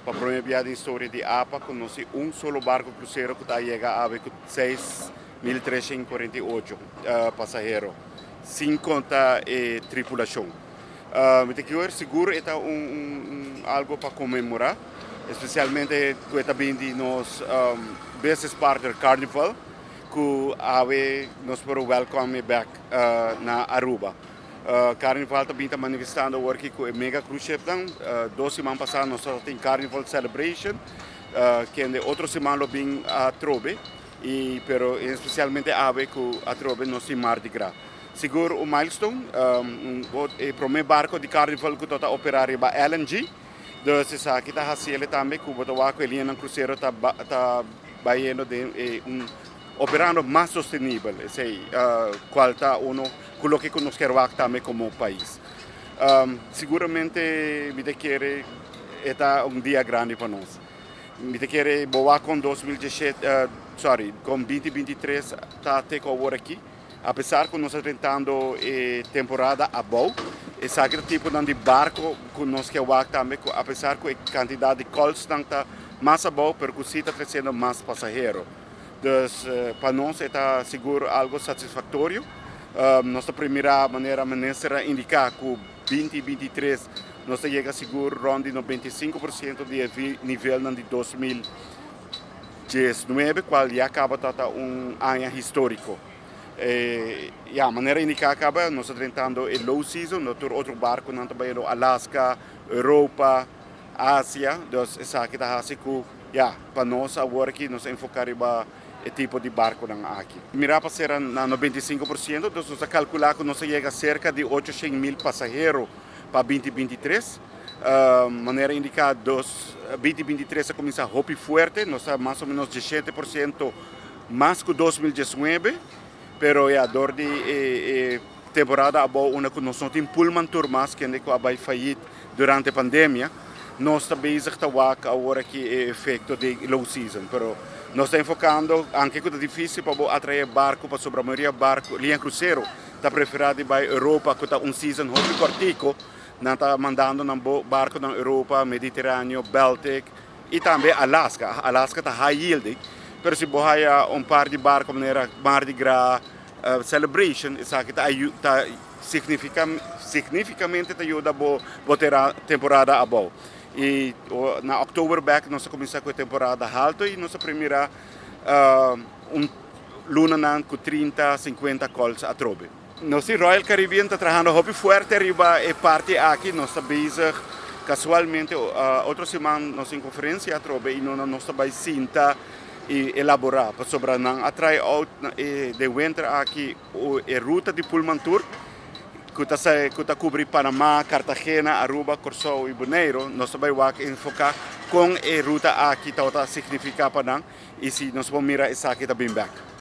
para a primeira viagem história de APA, conheci solo barco cruzeiro que chega a 6.348 passageiros, sem contar tripulação. Me tem que ver seguro é algo para comemorar, especialmente que também de nos business partner Carnival, que nos para welcome back na Aruba. Carnival também está manifestando hoje com o mega cruise ship. 2 semanas passadas nós temos Carnival Celebration, que é outra semana bem a Trobe, pero especialmente a Trobe nós temos Mardi Gras. Seguro o milestone, o primeiro barco de Carnival que está operando é a LNG, então aqui está fazendo também que o linha no cruzeiro está baiano de operando mais sustentável, qual está o que nós queremos também como país. Seguramente me quer é dia grande para nós. Me quer boa com 2017, com 2023 está até agora aqui. Apesar que nós estamos tentando temporada a boa, esse tipo de barco que nós queremos também, apesar que a quantidade de calls está mais a boa, porque está trazendo mais passageiros. Então, para nós está seguro algo satisfatório. Nossa primeira maneira indicar que 2023 nós chega seguro ronde 95% do nível de 2019, qual já acaba de ano histórico. A maneira indicar acaba nós estamos tentando o low season, outro barco não está no Alaska, Europa, Ásia, então essa aqui está assim para nós agora que nós enfocaremos o tipo de barco aqui. Mirar para ser na 95%, então nós calcular que nós chega a cerca de 800.000 passageiros para 2023. Maneira indicar 2023 começa a hope forte, nós estamos mais ou menos 17% mais que 2019, pero a dor de temporada uma que nós não temos Pullman Tour mais que vai falir durante a pandemia. Nós estamos agora que é efeito de low season, pero nós estamos focando, anche que é difícil para atrair barco, para sobre a maioria barco, linha cruzeiro, está preferida para a Europa, que está season muito cortico, não está mandando barco na Europa, Mediterrâneo, Baltic e também Alaska. Alaska está high yielding, mas se você par de barco maneira Mardi Gras, Celebration, isso aqui está significativamente ajuda a ter a temporada a boa. E na October back nós começamos com a temporada alta e nossa primeira luna com 30, 50 calls a Trobe. Nosso Royal Caribbean está trabalhando muito forte arriba e parte aqui nós estamos casualmente outra semana nós em conferência a Trobe e nós estamos sinta e elaborar para sobre não atrai de winter aqui a ruta de Pullman Tour que está cobre Panamá, Cartagena, Aruba, Corsou e Bonaire, nós vamos enfocar com a ruta aqui que significa para nós e se nós vamos mirar essa aqui também back.